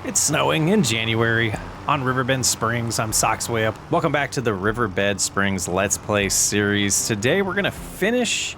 It's snowing in January on Riverbend Springs. I'm Socks Way Up. Welcome back to the Riverbend Springs Let's Play series. Today we're gonna finish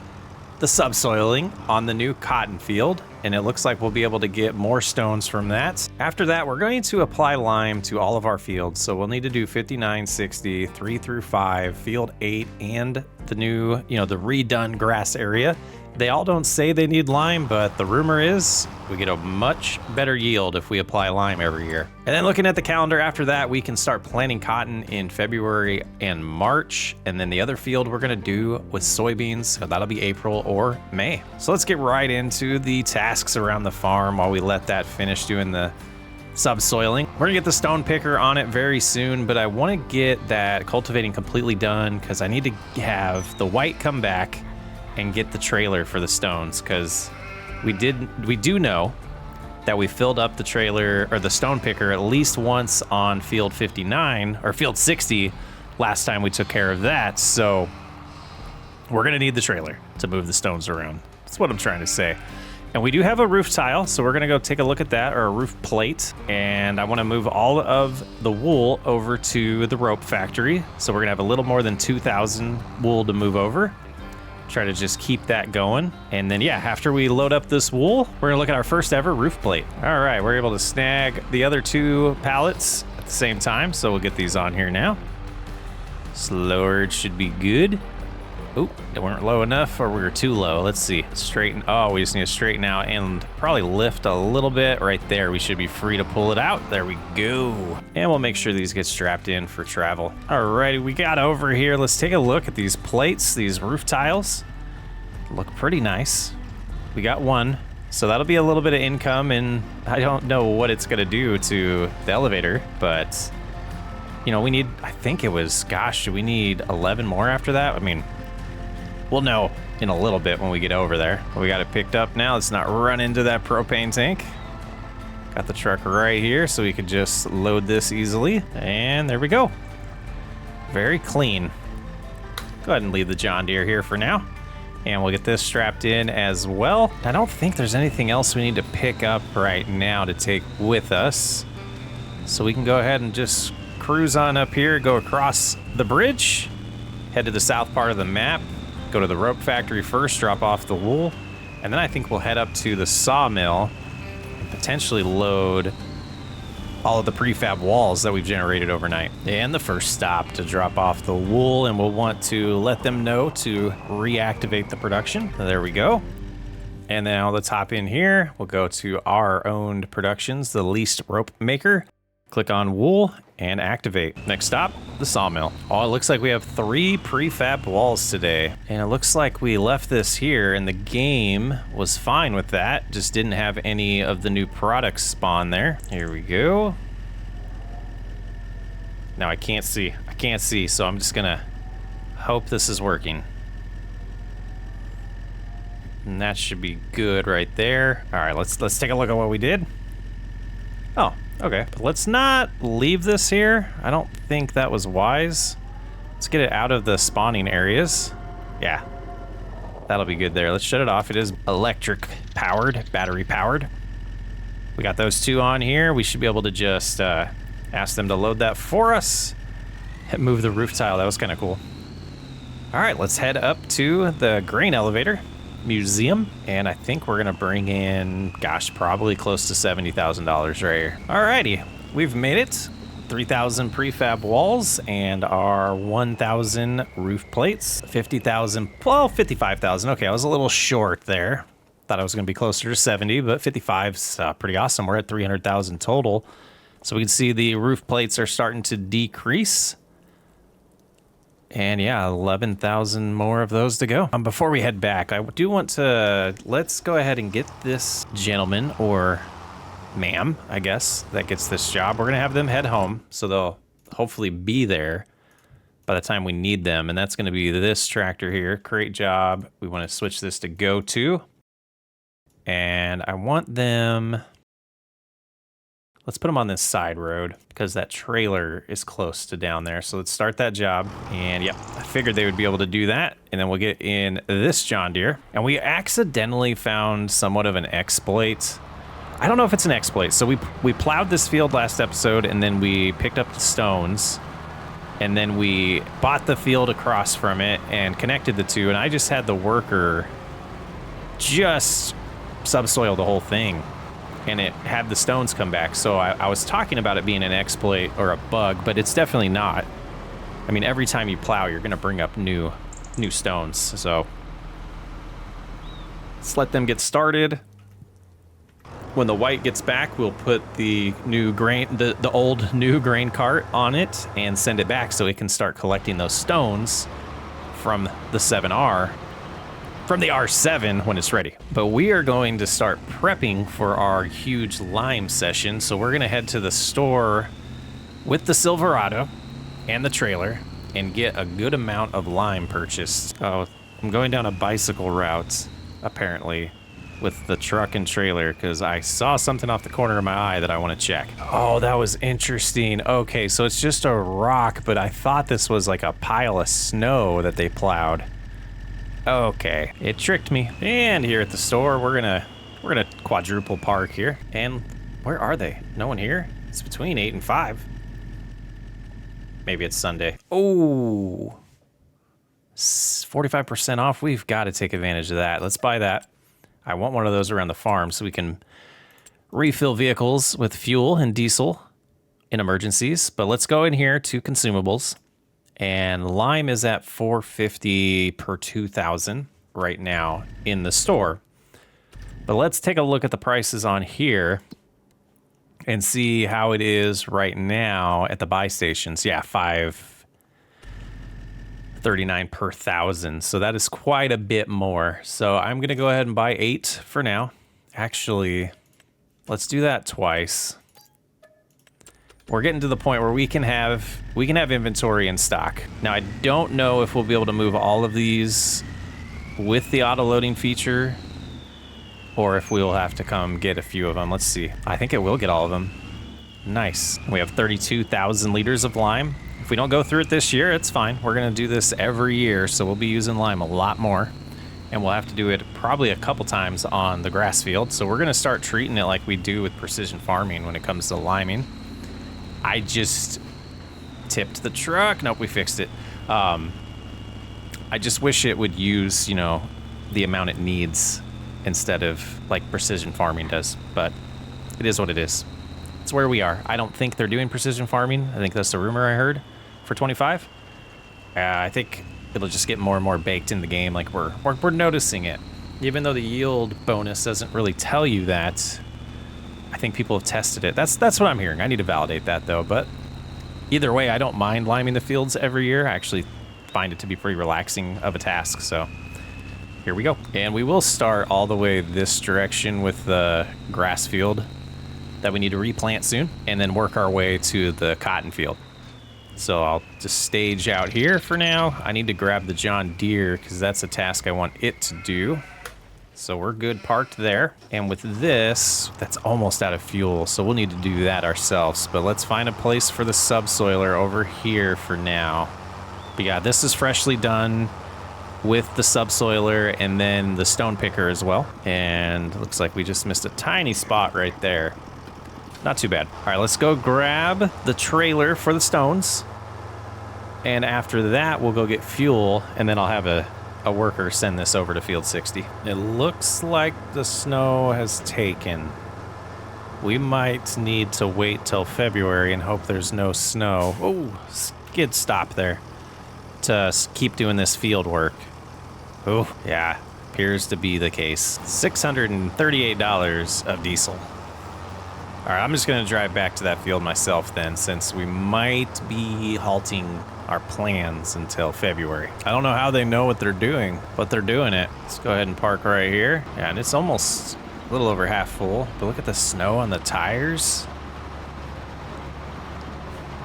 the subsoiling on the new cotton field, and it looks like we'll be able to get more stones from that. After that, we're going to apply lime to all of our fields. So we'll need to do 59, 60, 3 through 5, field 8, and the new, the redone grass area. They all don't say they need lime, but the rumor is we get a much better yield if we apply lime every year. And then looking at the calendar after that, we can start planting cotton in February and March. And then the other field we're gonna do with soybeans, so that'll be April or May. So let's get right into the tasks around the farm while we let that finish doing the subsoiling. We're gonna get the stone picker on it very soon, but I wanna get that cultivating completely done because I need to have the white come back and get the trailer for the stones, because we do know that we filled up the trailer or the stone picker at least once on field 59 or field 60 last time we took care of that. So we're gonna need the trailer to move the stones around. That's what I'm trying to say. And we do have a roof tile, so we're gonna go take a look at that, or a roof plate. And I wanna move all of the wool over to the rope factory. So we're gonna have a little more than 2,000 wool to move over. Try to just keep that going. And then, yeah, after we load up this wool, we're gonna look at our first ever roof plate. All right, we're able to snag the other 2 pallets at the same time, so we'll get these on here now. Slower should be good. Oh, they weren't low enough, or we were too low. Let's see, straighten. Oh, we just need to straighten out and probably lift a little bit right there. We should be free to pull it out. There we go. And we'll make sure these get strapped in for travel. Alrighty, we got over here. Let's take a look at these plates, these roof tiles. Look pretty nice. We got one, so that'll be a little bit of income, and I don't know what it's gonna do to the elevator, but we need, I think it was, gosh, do we need 11 more after that? I mean, we'll know in a little bit when we get over there. We got it picked up now. Let's not run into that propane tank. Got the truck right here, so we could just load this easily. And there we go. Very clean. Go ahead and leave the John Deere here for now. And we'll get this strapped in as well. I don't think there's anything else we need to pick up right now to take with us. So we can go ahead and just cruise on up here, go across the bridge, head to the south part of the map, go to the rope factory first, drop off the wool, and then I think we'll head up to the sawmill and potentially load all of the prefab walls that we've generated overnight. And the first stop to drop off the wool, and we'll want to let them know to reactivate the production. There we go. And now let's hop in here. We'll go to our owned productions, the leased rope maker. Click on wool and activate. Next stop, the sawmill. Oh, it looks like we have 3 prefab walls today. And it looks like we left this here and the game was fine with that. Just didn't have any of the new products spawn there. Here we go. Now I can't see, so I'm just gonna hope this is working. And that should be good right there. All right, let's take a look at what we did. Oh, okay, but let's not leave this here. I don't think that was wise. Let's get it out of the spawning areas. Yeah, that'll be good there. Let's shut it off. It is electric powered, battery powered. We got those 2 on here. We should be able to just ask them to load that for us and move the roof tile. That was kind of cool. All right, let's head up to the grain elevator museum, and I think we're gonna bring in, gosh, probably close to $70,000 right here. Alrighty, we've made it. 3,000 prefab walls and our 1,000 roof plates. 50,000, well, 55,000. Okay, I was a little short there. Thought I was gonna be closer to 70, but 55's pretty awesome. We're at 300,000 total. So we can see the roof plates are starting to decrease. And yeah, 11,000 more of those to go. Before we head back, I do want to, let's go ahead and get this gentleman, or ma'am, I guess, that gets this job. We're gonna have them head home, so they'll hopefully be there by the time we need them. And that's gonna be this tractor here, create job. We wanna switch this to go to. And I want them, let's put them on this side road because that trailer is close to down there. So let's start that job. And yep, I figured they would be able to do that. And then we'll get in this John Deere. And we accidentally found somewhat of an exploit I don't know if it's an exploit. So we plowed this field last episode, and then we picked up the stones, and then we bought the field across from it and connected the two, and I just had the worker just subsoil the whole thing, and it had the stones come back. So I was talking about it being an exploit or a bug, but it's definitely not. I mean, every time you plow, you're gonna bring up new stones. So let's let them get started. When the white gets back, we'll put the new grain, the old new grain cart on it and send it back so it can start collecting those stones from the 7R, from the R7 when it's ready. But we are going to start prepping for our huge lime session. So we're gonna head to the store with the Silverado and the trailer and get a good amount of lime purchased. Oh, I'm going down a bicycle route, apparently, with the truck and trailer because I saw something off the corner of my eye that I want to check. Oh, that was interesting. Okay, so it's just a rock, but I thought this was like a pile of snow that they plowed. Okay, it tricked me. And here at the store, we're gonna quadruple park here. And where are they? No one here? It's between 8 and 5. Maybe it's Sunday. Oh, 45% off. We've got to take advantage of that. Let's buy that. I want one of those around the farm so we can refill vehicles with fuel and diesel in emergencies. But let's go in here to consumables. And lime is at $4.50 per 2,000 right now in the store. But let's take a look at the prices on here and see how it is right now at the buy stations. Yeah, $5.39 per 1,000. So that is quite a bit more. So I'm gonna go ahead and buy 8 for now. Actually, let's do that twice. We're getting to the point where we can have inventory in stock. Now I don't know if we'll be able to move all of these with the auto loading feature, or if we will have to come get a few of them. Let's see. I think it will get all of them. Nice. We have 32,000 liters of lime. If we don't go through it this year, it's fine. We're gonna do this every year, so we'll be using lime a lot more. And we'll have to do it probably a couple times on the grass field. So we're gonna start treating it like we do with precision farming when it comes to liming. I just tipped the truck. Nope, we fixed it. I just wish it would use, you know, the amount it needs instead of like precision farming does. But it is what it is. It's where we are. I don't think they're doing precision farming. I think that's the rumor I heard for 25. I think it'll just get more and more baked in the game. Like we're noticing it, even though the yield bonus doesn't really tell you that. I think people have tested it. That's what I'm hearing. I need to validate that though. But either way, I don't mind liming the fields every year. I actually find it to be pretty relaxing of a task. So here we go. And we will start all the way this direction with the grass field that we need to replant soon, and then work our way to the cotton field. So I'll just stage out here for now. I need to grab the John Deere because that's a task I want it to do. So we're good parked there. And with this, that's almost out of fuel, so we'll need to do that ourselves. But let's find a place for the subsoiler over here for now. But yeah, this is freshly done with the subsoiler and then the stone picker as well. And it looks like we just missed a tiny spot right there. Not too bad. All right, let's go grab the trailer for the stones. And after that, we'll go get fuel, and then I'll have a worker send this over to field 60. It looks like the snow has taken. We might need to wait till February and hope there's no snow. Oh, skid stop there to keep doing this field work. Oh, yeah, appears to be the case. $638 of diesel. All right, I'm just gonna drive back to that field myself then, since we might be halting our plans until February. I don't know how they know what they're doing, but they're doing it. Let's go ahead and park right here. Yeah, and it's almost a little over half full, but look at the snow on the tires.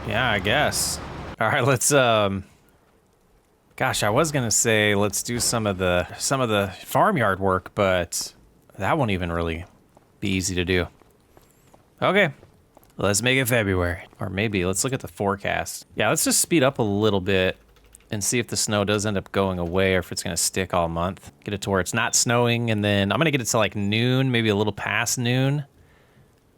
Yeah, I guess. All right, let's, gosh, I was gonna say let's do some of the farmyard work, but that won't even really be easy to do. Okay, let's make it February. Or maybe let's look at the forecast. Yeah, let's just speed up a little bit and see if the snow does end up going away or if it's gonna stick all month. Get it to where it's not snowing, and then I'm gonna get it to like noon, maybe a little past noon,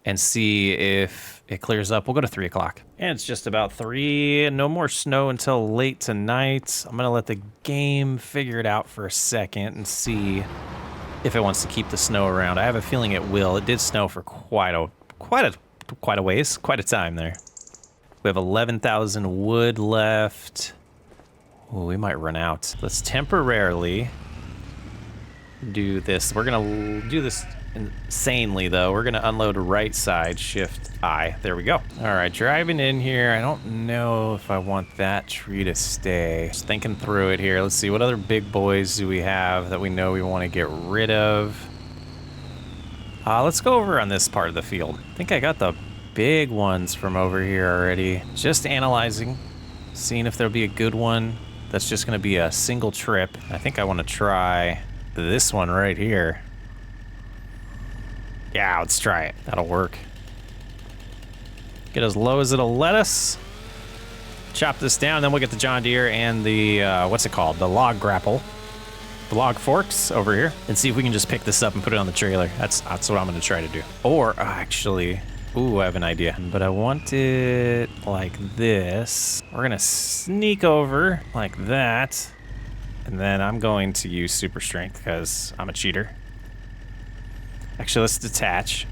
and see if it clears up. We'll go to 3 o'clock. And it's just about 3. No more snow until late tonight. I'm going to let the game figure it out for a second and see if it wants to keep the snow around. I have a feeling it will. It did snow for quite a ways, quite a time there. We have 11,000 wood left. Ooh, we might run out. Let's temporarily do this. We're gonna do this insanely though. We're gonna unload right side, shift I. There we go. All right, driving in here. I don't know if I want that tree to stay. Just thinking through it here. Let's see, what other big boys do we have that we know we want to get rid of? Let's go over on this part of the field. I think I got the big ones from over here already. Just analyzing, seeing if there'll be a good one that's just gonna be a single trip. I think I want to try this one right here. Yeah, let's try it. That'll work. Get as low as it'll let us. Chop this down, then we'll get the John Deere and the, what's it called? The log grapple. The log forks over here. And see if we can just pick this up and put it on the trailer. That's what I'm gonna try to do. Or, actually, ooh, I have an idea. But I want it like this. We're gonna sneak over like that. And then I'm going to use super strength because I'm a cheater. Actually, let's detach.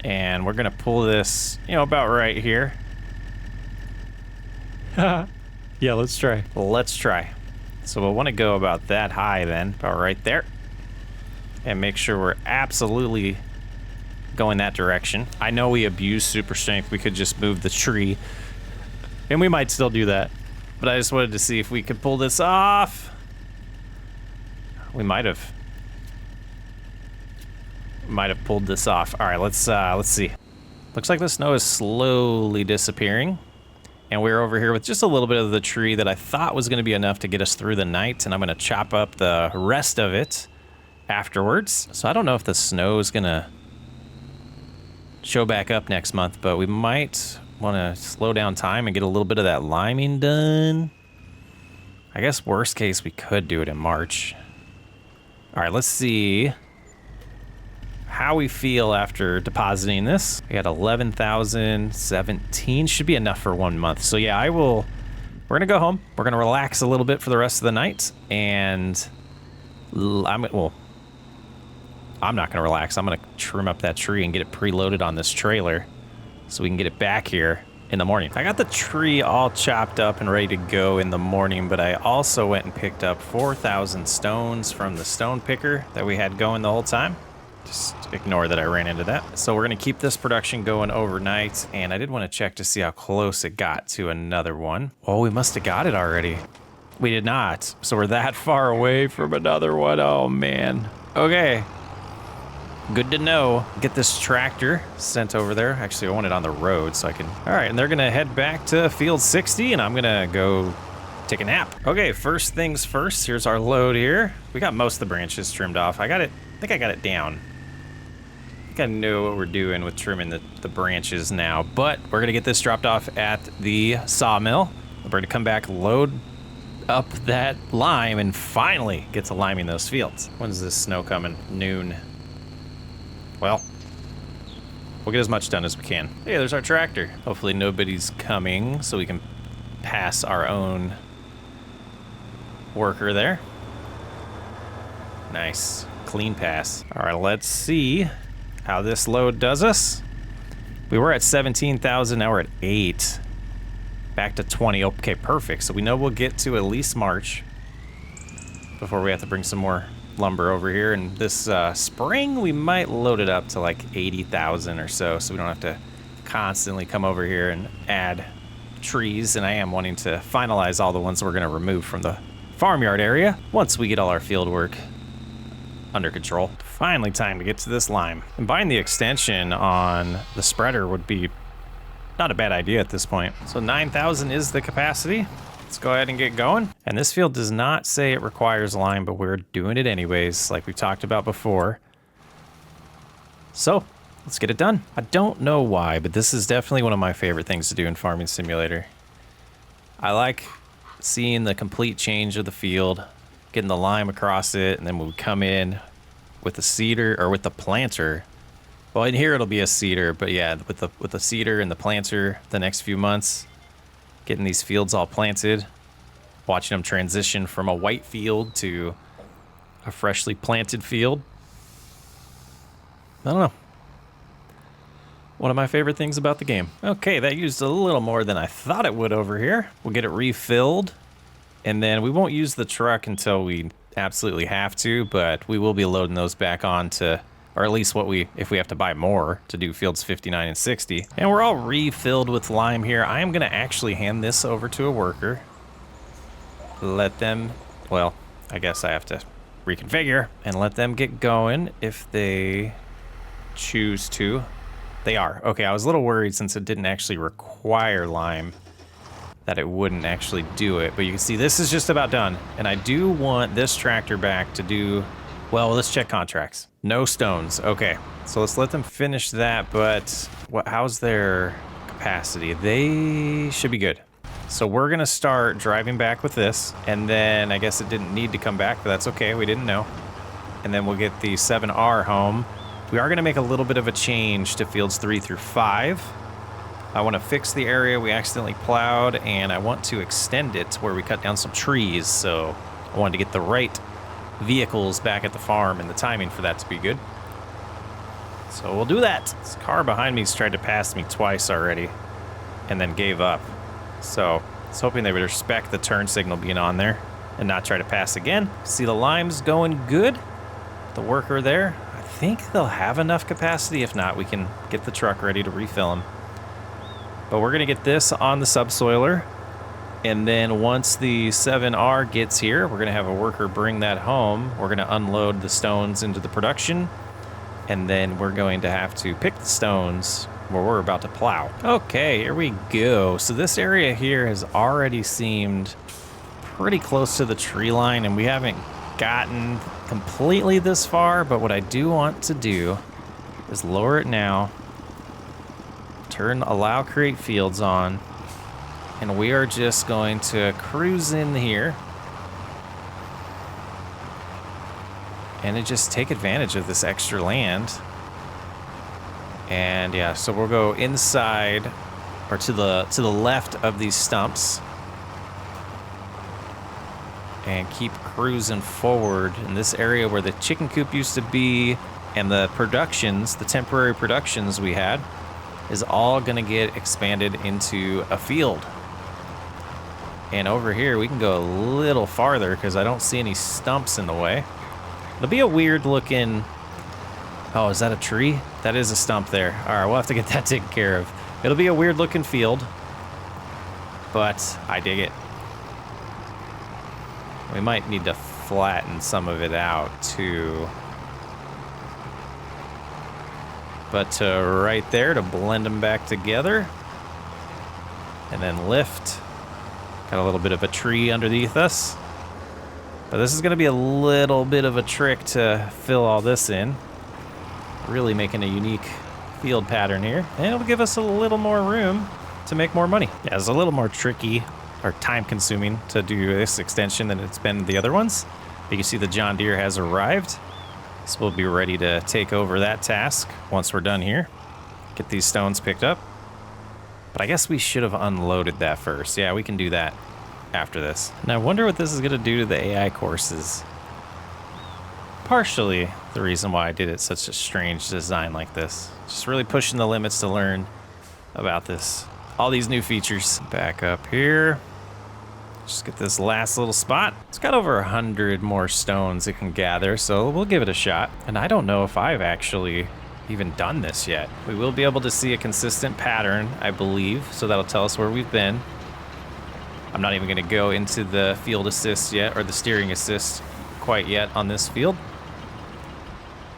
And we're gonna pull this, you know, about right here. Yeah, let's try. Let's try. So we'll want to go about that high then, about right there. And make sure we're absolutely going that direction. I know we abuse super strength. We could just move the tree. And we might still do that. But I just wanted to see if we could pull this off. We might have. Might have pulled this off. All right, let's see. Looks like the snow is slowly disappearing. And we're over here with just a little bit of the tree that I thought was going to be enough to get us through the night. And I'm going to chop up the rest of it afterwards. So I don't know if the snow is going to show back up next month, but we might want to slow down time and get a little bit of that liming done. I guess worst case, we could do it in March. All right, let's see how we feel after depositing this. We had 11,017, should be enough for 1 month. So yeah, we're gonna go home. We're gonna relax a little bit for the rest of the night. And I'm not gonna relax. I'm gonna trim up that tree and get it preloaded on this trailer so we can get it back here in the morning. I got the tree all chopped up and ready to go in the morning, but I also went and picked up 4,000 stones from the stone picker that we had going the whole time. Just ignore that I ran into that. So we're gonna keep this production going overnight, and I did want to check to see how close it got to another one. Oh, we must have got it already. We did not. So we're that far away from another one. Oh man. Okay. Good to know. Get this tractor sent over there. Actually, I want it on the road so I can... All right, and they're gonna head back to field 60, and I'm gonna go take a nap. Okay, first things first, here's our load here. We got most of the branches trimmed off. I think I got it down. I think I know what we're doing with trimming the branches now, but we're gonna get this dropped off at the sawmill. We're gonna come back, load up that lime, and finally get to liming those fields. When's this snow coming? Noon. Well, we'll get as much done as we can. Hey, there's our tractor. Hopefully nobody's coming so we can pass our own worker there. Nice, clean pass. All right, let's see how this load does us. We were at 17,000, now we're at 8. Back to 20, okay, perfect. So we know we'll get to at least March before we have to bring some more lumber over here. And this spring, we might load it up to like 80,000 or so we don't have to constantly come over here and add trees. And I am wanting to finalize all the ones we're gonna remove from the farmyard area once we get all our field work under control. Finally time to get to this lime. And buying the extension on the spreader would be not a bad idea at this point. So 9,000 is the capacity. Let's go ahead and get going. And this field does not say it requires lime, but we're doing it anyways, like we talked about before. So let's get it done. I don't know why, but this is definitely one of my favorite things to do in Farming Simulator. I like seeing the complete change of the field, getting the lime across it, and then we come in with the seeder or with the planter Well, in here it'll be a seeder, but yeah, with the seeder and the planter the next few months, getting these fields all planted, watching them transition from a white field to a freshly planted field. I don't know. One of my favorite things about the game. Okay, that used a little more than I thought it would over here. We'll get it refilled, and then we won't use the truck until we absolutely have to, but we will be loading those back on to, or at least if we have to buy more to do fields 59 and 60. And we're all refilled with lime here. I am gonna actually hand this over to a worker. Let them, well, I guess I have to reconfigure and let them get going if they choose to. They are. Okay, I was a little worried since it didn't actually require lime that it wouldn't actually do it. But you can see this is just about done. And I do want this tractor back to do, well, let's check contracts. No stones. Okay, so let's let them finish that. But how's their capacity? They should be good. So we're gonna start driving back with this. And then I guess it didn't need to come back, but that's okay, we didn't know. And then we'll get the 7R home. We are going to make a little bit of a change to fields 3 through 5. I want to fix the area we accidentally plowed, and I want to extend it to where we cut down some trees. So I wanted to get the right vehicles back at the farm and the timing for that to be good. So we'll do that. This car behind me's tried to pass me twice already and then gave up. So I was hoping they would respect the turn signal being on there and not try to pass again. See the lime's going good. The worker there. I think they'll have enough capacity. If not, we can get the truck ready to refill them. But we're gonna get this on the subsoiler, and then once the 7R gets here, we're gonna have a worker bring that home. We're gonna unload the stones into the production, and then we're going to have to pick the stones where we're about to plow. Okay, here we go. So this area here has already seemed pretty close to the tree line, and we haven't gotten completely this far, but what I do want to do is lower it now, turn allow create fields on, and we are just going to cruise in here and just take advantage of this extra land. And yeah, so we'll go inside or to the left of these stumps and keep cruising forward in this area where the chicken coop used to be, and the productions, the temporary productions we had, is all gonna get expanded into a field. And over here we can go a little farther because I don't see any stumps in the way. It'll be a weird looking, oh, is that a tree? That is a stump there. All right, we'll have to get that taken care of. It'll be a weird looking field, but I dig it. We might need to flatten some of it out too. But right there to blend them back together. And then lift. Got a little bit of a tree underneath us. But this is going to be a little bit of a trick to fill all this in. Really making a unique field pattern here. And it'll give us a little more room to make more money. Yeah, it's a little more tricky or time consuming to do this extension than it's been the other ones. You can see the John Deere has arrived. So we'll be ready to take over that task once we're done here. Get these stones picked up. But I guess we should have unloaded that first. Yeah, we can do that after this. And I wonder what this is gonna do to the AI courses. Partially the reason why I did it such a strange design like this. Just really pushing the limits to learn about this. All these new features. Back up here. Just get this last little spot. It's got over 100 more stones it can gather, so we'll give it a shot. And I don't know if I've actually even done this yet. We will be able to see a consistent pattern, I believe, so that'll tell us where we've been. I'm not even gonna go into the field assist yet, or the steering assist quite yet on this field.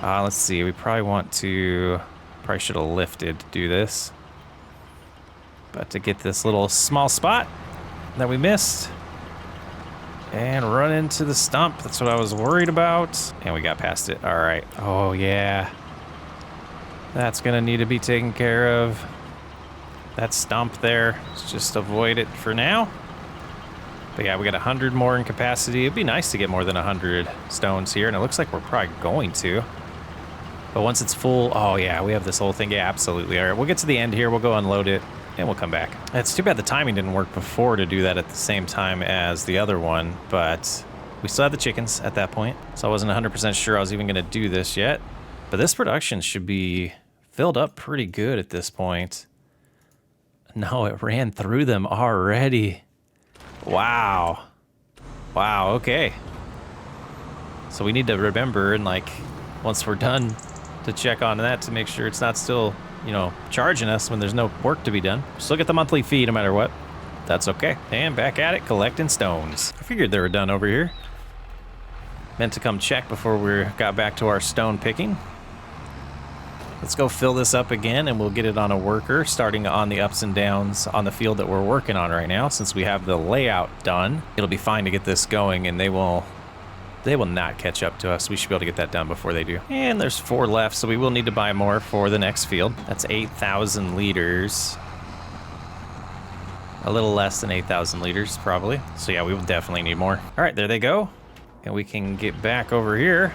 Let's see, we probably should have lifted to do this. But to get this little small spot that we missed and run into the stump, that's what I was worried about. And we got past it, all right. Oh yeah, that's gonna need to be taken care of. That stump there, let's just avoid it for now. But yeah, we got 100 more in capacity. It'd be nice to get more than 100 stones here, and it looks like we're probably going to. But once it's full, oh yeah, we have this whole thing. Yeah, absolutely. All right, we'll get to the end here. We'll go unload it and we'll come back. It's too bad the timing didn't work before to do that at the same time as the other one, but we still had the chickens at that point. So I wasn't 100% sure I was even gonna do this yet. But this production should be filled up pretty good at this point. No, it ran through them already. Wow. Wow, okay. So we need to remember, and like, once we're done, to check on that to make sure it's not still, you know, charging us when there's no work to be done. Still get the monthly fee no matter what. That's okay. And back at it, collecting stones. I figured they were done over here. Meant to come check before we got back to our stone picking. Let's go fill this up again and we'll get it on a worker, starting on the ups and downs on the field that we're working on right now. Since we have the layout done, it'll be fine to get this going, and they will not catch up to us. We should be able to get that done before they do. And there's 4 left, so we will need to buy more for the next field. That's 8,000 liters. A little less than 8,000 liters, probably. So yeah, we will definitely need more. All right, there they go. And we can get back over here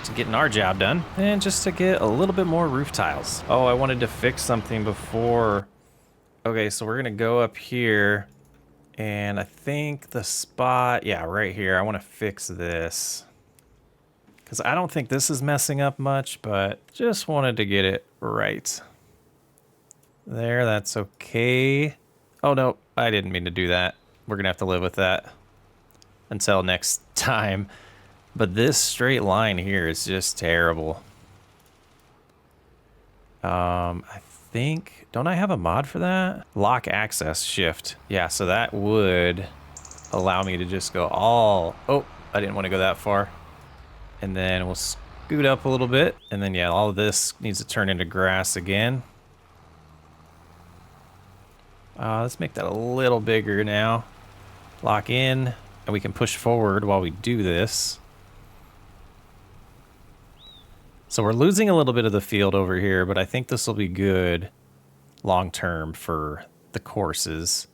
to getting our job done, and just to get a little bit more roof tiles. Oh, I wanted to fix something before. Okay, so we're gonna go up here, and I think the spot, yeah, right here, I want to fix this because I don't think this is messing up much, but just wanted to get it right there. That's okay. Oh no, I didn't mean to do that. We're gonna have to live with that until next time. But this straight line here is just terrible. I think, don't I have a mod for that? Lock access shift. Yeah, so that would allow me to just go all, oh, I didn't want to go that far. And then we'll scoot up a little bit. And then yeah, all of this needs to turn into grass again. Let's make that a little bigger now. Lock in, and we can push forward while we do this. So we're losing a little bit of the field over here, but I think this will be good long term for the courses.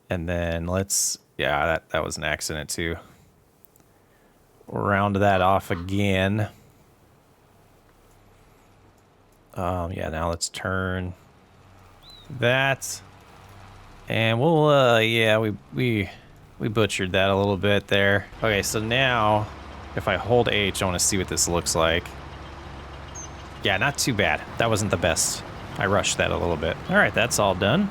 And then let's, yeah, that was an accident too. Round that off again. Yeah, now let's turn that. And we'll, yeah, we butchered that a little bit there. Okay, so now if I hold H, I want to see what this looks like. Yeah, not too bad. That wasn't the best. I rushed that a little bit. All right, that's all done.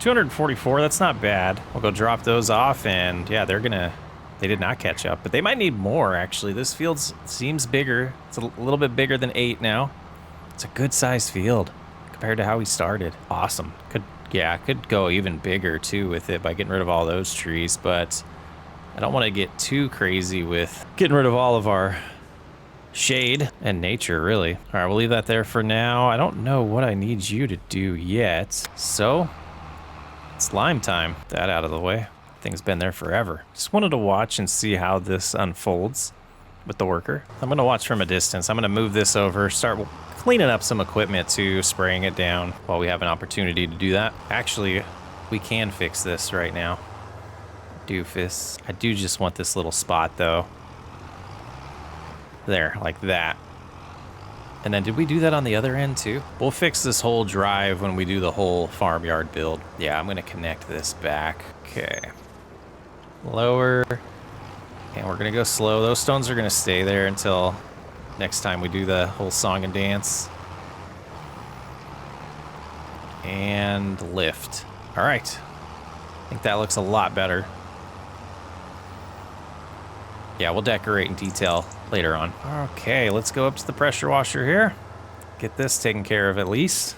244, that's not bad. We'll go drop those off, and yeah, they did not catch up, but they might need more, actually. This field seems bigger. It's a little bit bigger than 8 now. It's a good-sized field compared to how we started. Awesome. Could go even bigger, too, with it by getting rid of all those trees, but I don't want to get too crazy with getting rid of all of our shade and nature, really. All right, we'll leave that there for now. I don't know what I need you to do yet, so it's lime time. That out of the way. Thing's been there forever. Just wanted to watch and see how this unfolds with the worker. I'm gonna watch from a distance. I'm gonna move this over, start cleaning up some equipment too, spraying it down while we have an opportunity to do that. Actually, we can fix this right now. Doofus. I do just want this little spot though. There, like that. And then did we do that on the other end too? We'll fix this whole drive when we do the whole farmyard build. Yeah, I'm gonna connect this back. Okay. Lower. And we're gonna go slow. Those stones are gonna stay there until next time we do the whole song and dance. And lift. All right. I think that looks a lot better. Yeah, we'll decorate in detail later on. Okay, let's go up to the pressure washer here. Get this taken care of at least.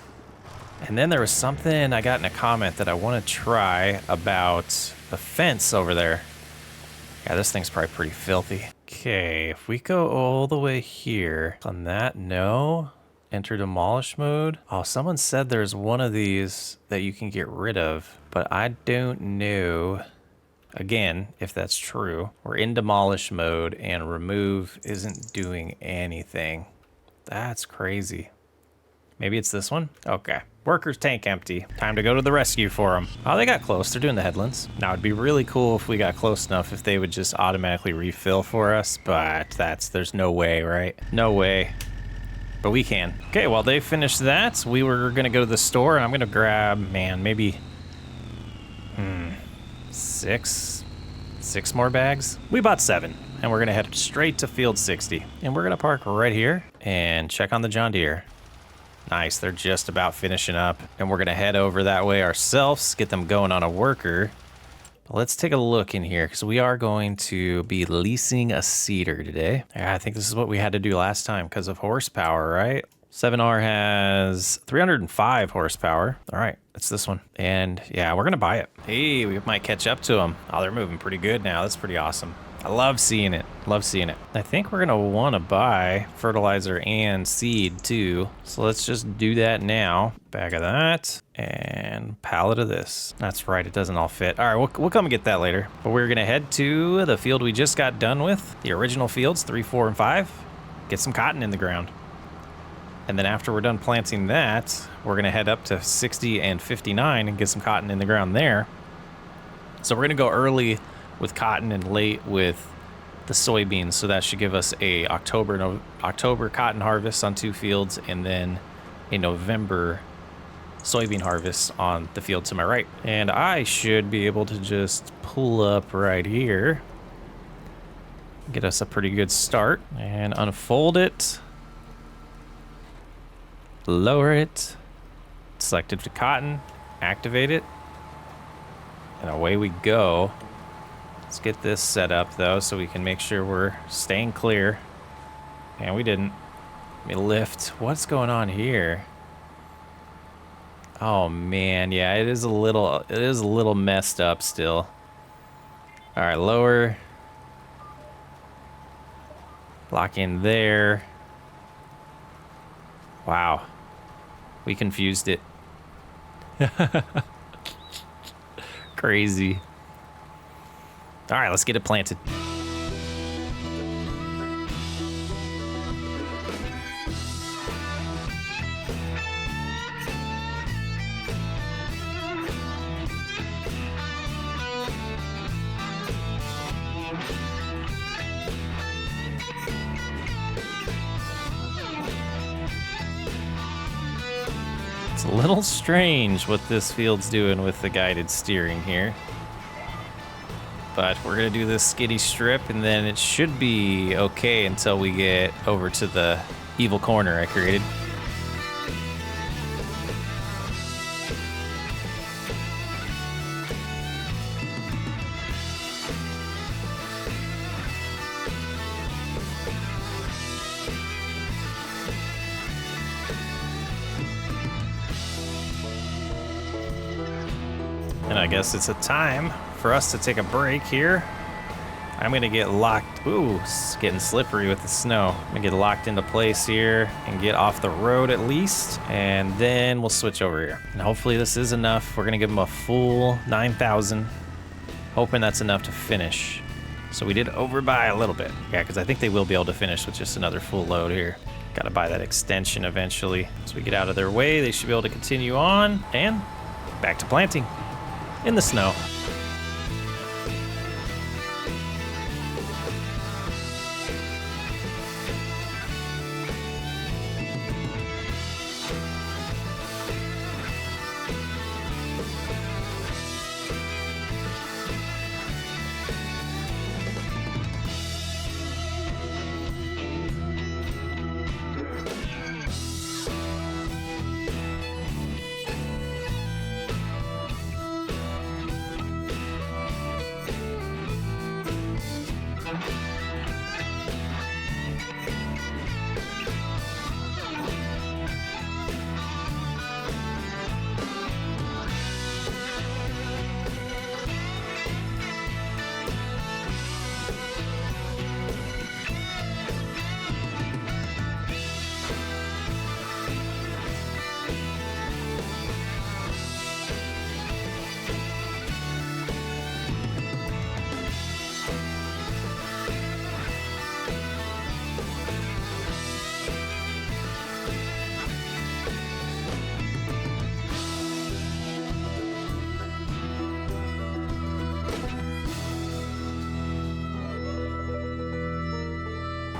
And then there was something I got in a comment that I want to try about the fence over there. Yeah, this thing's probably pretty filthy. Okay, if we go all the way here, on that, no. Enter demolish mode. Oh, someone said there's one of these that you can get rid of, but I don't know. Again, if that's true, we're in demolish mode and remove isn't doing anything. That's crazy. Maybe it's this one? Okay. Worker's tank empty. Time to go to the rescue for them. Oh, they got close. They're doing the headlands. Now, it'd be really cool if we got close enough if they would just automatically refill for us, but there's no way, right? No way. But we can. Okay, well, they finished that. We were going to go to the store, and I'm going to grab, man, maybe six more bags. We bought 7, and we're going to head straight to field 60. And we're going to park right here and check on the John Deere. Nice, they're just about finishing up, and we're gonna head over that way ourselves, get them going on a worker. But let's take a look in here, because we are going to be leasing a seeder today. Yeah, I think this is what we had to do last time because of horsepower, right? 7R has 305 horsepower. All right, it's this one. And yeah, we're gonna buy it. Hey, we might catch up to them. Oh, they're moving pretty good now. That's pretty awesome. I love seeing it. Love seeing it. I think we're gonna wanna buy fertilizer and seed too. So let's just do that now. Bag of that and pallet of this. That's right, it doesn't all fit. All right, we'll come and get that later. But we're gonna head to the field we just got done with. The original fields, 3, 4, and 5. Get some cotton in the ground. And then after we're done planting that, we're gonna head up to 60 and 59 and get some cotton in the ground there. So we're gonna go early with cotton and late with the soybeans, so that should give us a October cotton harvest on 2 fields, and then a November soybean harvest on the field to my right. And I should be able to just pull up right here, get us a pretty good start, and unfold it, lower it, select it to cotton, activate it, and away we go. Let's get this set up though, so we can make sure we're staying clear. And we didn't. Let me lift. What's going on here? Oh man, yeah, it is a little messed up still. All right, lower. Lock in there. Wow. We confused it. Crazy. All right, let's get it planted. It's a little strange what this field's doing with the guided steering here. But we're gonna do this skiddy strip, and then it should be okay until we get over to the evil corner I created. And I guess it's a time for us to take a break here. I'm gonna get locked. Ooh, it's getting slippery with the snow. I'm gonna get locked into place here and get off the road at least, and then we'll switch over here. And hopefully this is enough. We're gonna give them a full 9,000, hoping that's enough to finish. So we did overbuy a little bit. Yeah, because I think they will be able to finish with just another full load here. Gotta buy that extension eventually. As we get out of their way, they should be able to continue on, and back to planting in the snow.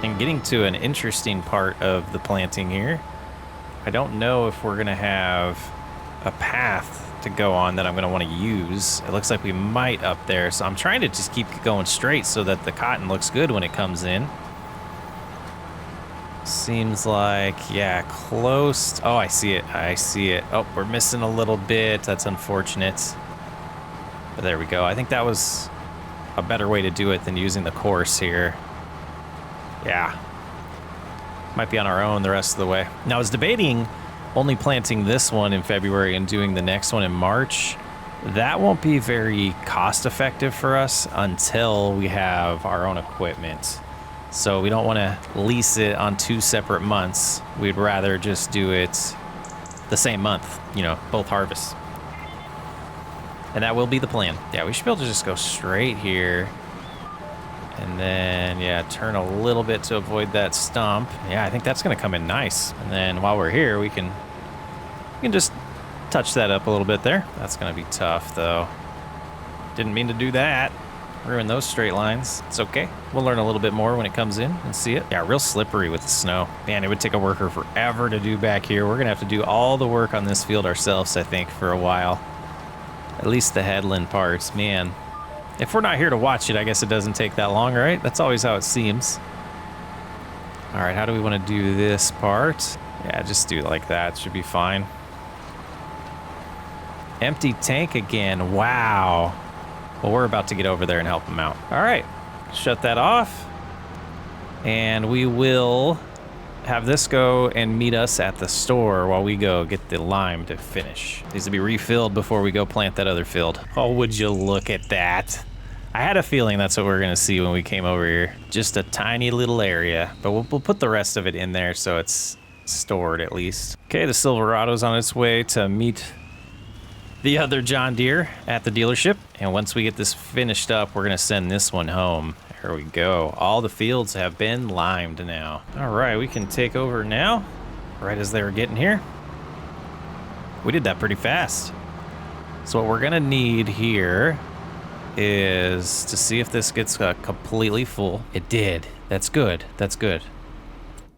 And getting to an interesting part of the planting here. I don't know if we're gonna have a path to go on that I'm gonna want to use. It looks like we might up there, so I'm trying to just keep going straight so that the cotton looks good when it comes in. Seems like, yeah, close. Oh, I see it. I see it. Oh, we're missing a little bit. That's unfortunate. But there we go. I think that was a better way to do it than using the course here. Yeah. Might be on our own the rest of the way. Now, I was debating only planting this one in February and doing the next one in March. That won't be very cost effective for us until we have our own equipment. So we don't want to lease it on 2 separate months. We'd rather just do it the same month, you know, both harvests. And that will be the plan. Yeah, we should be able to just go straight here. And then, yeah, turn a little bit to avoid that stump. Yeah, I think that's going to come in nice. And then while we're here, we can just touch that up a little bit there. That's going to be tough, though. Didn't mean to do that. Ruin those straight lines. It's okay. We'll learn a little bit more when it comes in and see it. Yeah, real slippery with the snow. Man, it would take a worker forever to do back here. We're going to have to do all the work on this field ourselves, I think, for a while. At least the headland parts. Man, if we're not here to watch it, I guess it doesn't take that long, right? That's always how it seems. All right, how do we want to do this part? Yeah, just do it like that. Should be fine. Empty tank again. Wow. Well, we're about to get over there and help them out. All right, shut that off. And we will have this go and meet us at the store while we go get the lime to finish. Needs to be refilled before we go plant that other field. Oh, would you look at that? I had a feeling that's what we were gonna see when we came over here. Just a tiny little area, but we'll put the rest of it in there so it's stored at least. Okay, the Silverado's on its way to meet the other John Deere at the dealership. And once we get this finished up, we're gonna send this one home. There we go. All the fields have been limed now. All right, we can take over now, right as they were getting here. We did that pretty fast. So what we're gonna need here is to see if this gets completely full. It did. That's good. That's good.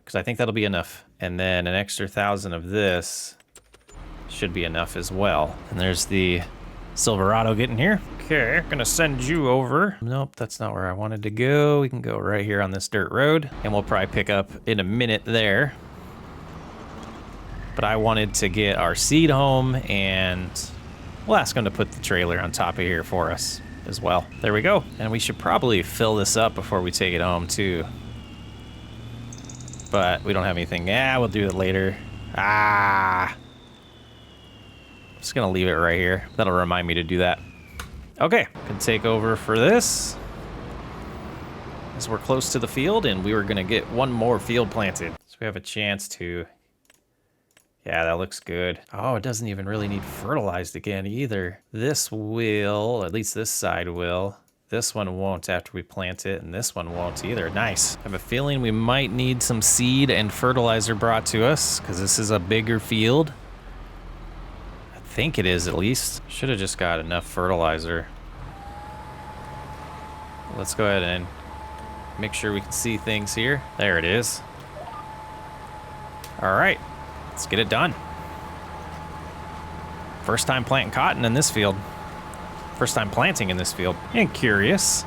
Because I think that'll be enough. And then an extra 1,000 of this should be enough as well. And there's the Silverado getting here. Okay, gonna send you over. Nope, that's not where I wanted to go. We can go right here on this dirt road, and we'll probably pick up in a minute there. But I wanted to get our seed home, and we'll ask them to put the trailer on top of here for us as well. There we go. And we should probably fill this up before we take it home too. But we don't have anything. Yeah, we'll do it later. Just gonna leave it right here. That'll remind me to do that. Okay, can take over for this. As we're close to the field, and we were gonna get one more field planted. So we have a chance to, yeah, that looks good. Oh, it doesn't even really need fertilized again either. This will, at least this side will. This one won't after we plant it, and this one won't either. Nice. I have a feeling we might need some seed and fertilizer brought to us, because this is a bigger field. I think it is, at least. Should have just got enough fertilizer. Let's go ahead and make sure we can see things here. There it is. All right, let's get it done. First time planting cotton in this field. First time planting in this field. And curious,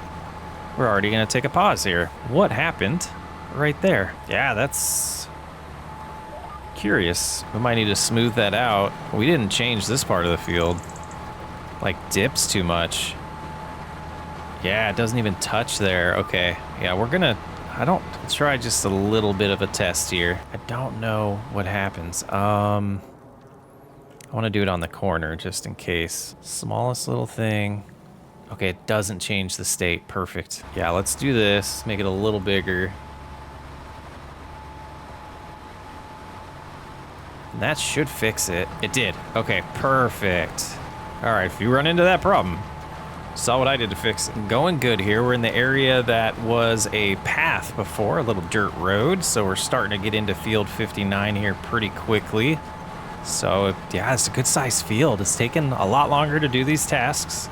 we're already gonna take a pause here. What happened right there? Yeah, that's curious. We might need to smooth that out. We didn't change this part of the field. Like dips too much. Yeah, it doesn't even touch there. Okay, yeah, we're gonna, let's try just a little bit of a test here. I don't know what happens. I wanna do it on the corner just in case. Smallest little thing. Okay, it doesn't change the state. Perfect. Yeah, let's do this. Make it a little bigger. And that should fix it. It did. Okay, perfect. All right, if you run into that problem, saw what I did to fix it. Going good here. We're in the area that was a path before, a little dirt road. So we're starting to get into field 59 here pretty quickly. So yeah, it's a good sized field. It's taken a lot longer to do these tasks.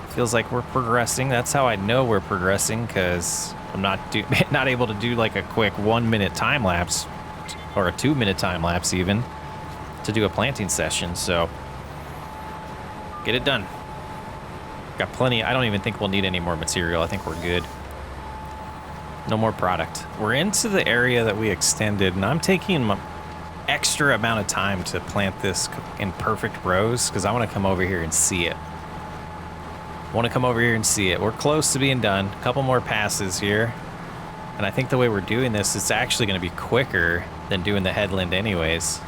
Feels like we're progressing. That's how I know we're progressing, because I'm not not able to do like a quick 1 minute time lapse or a 2 minute time lapse even to do a planting session. So get it done. Got plenty. I don't even think we'll need any more material. I think we're good. No more product. We're into the area that we extended, and I'm taking my extra amount of time to plant this in perfect rows because I want to come over here and see it. We're close to being done. A couple more passes here. And I think the way we're doing this, it's actually going to be quicker than doing the headland anyways.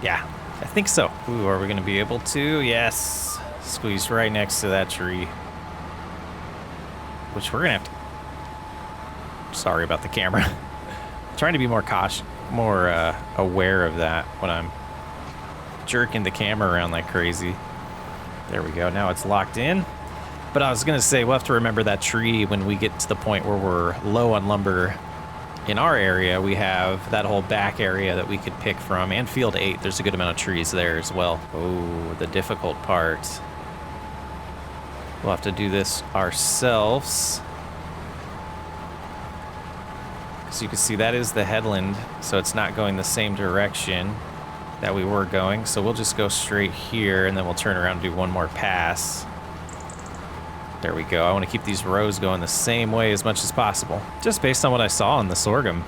Yeah, I think so. Ooh, are we going to be able to? Yes. Squeeze right next to that tree. Which we're going to have to... Sorry about the camera. I'm trying to be more cautious, more aware of that when I'm jerking the camera around like crazy. There we go. Now it's locked in. But I was going to say, we'll have to remember that tree when we get to the point where we're low on lumber. In our area, we have that whole back area that we could pick from, and field 8. There's a good amount of trees there as well. Oh, the difficult part. We'll have to do this ourselves. So you can see that is the headland, so it's not going the same direction that we were going. So we'll just go straight here, and then we'll turn around and do one more pass. There we go. I want to keep these rows going the same way as much as possible, just based on what I saw in the sorghum.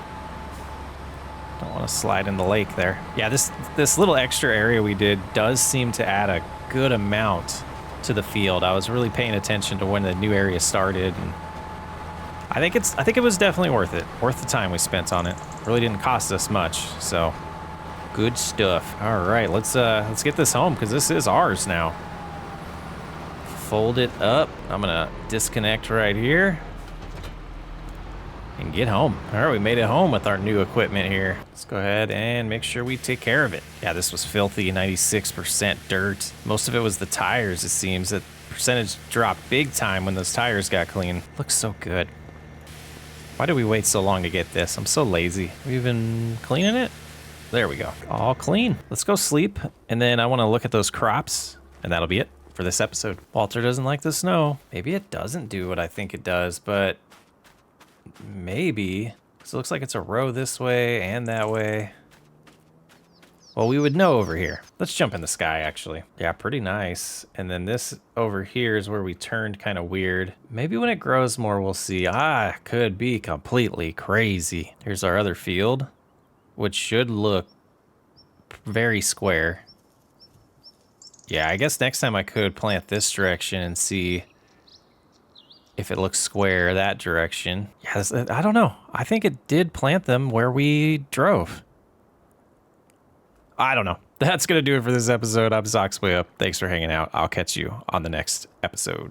Don't want to slide in the lake there. Yeah, this little extra area we did does seem to add a good amount to the field. I was really paying attention to when the new area started, and I think it was definitely worth it. Worth the time we spent on it. Really didn't cost us much, so good stuff. All right, let's get this home because this is ours now. Fold it up. I'm gonna disconnect right here and get home. All right, we made it home with our new equipment here. Let's go ahead and make sure we take care of it. Yeah, this was filthy, 96% dirt. Most of it was the tires, it seems. That percentage dropped big time when those tires got clean. Looks so good. Why did we wait so long to get this? I'm so lazy. We've been cleaning it? There we go. All clean. Let's go sleep, and then I want to look at those crops, and that'll be it for this episode. Walter doesn't like the snow. Maybe it doesn't do what I think it does, but maybe. So it looks like it's a row this way and that way. Well, we would know over here. Let's jump in the sky, actually. Yeah, pretty nice. And then this over here is where we turned kind of weird. Maybe when it grows more, we'll see. Ah, could be completely crazy. Here's our other field, which should look very square. Yeah, I guess next time I could plant this direction and see if it looks square that direction. Yeah, I don't know. I think it did plant them where we drove. I don't know. That's going to do it for this episode. I'm FSSWU. Thanks for hanging out. I'll catch you on the next episode.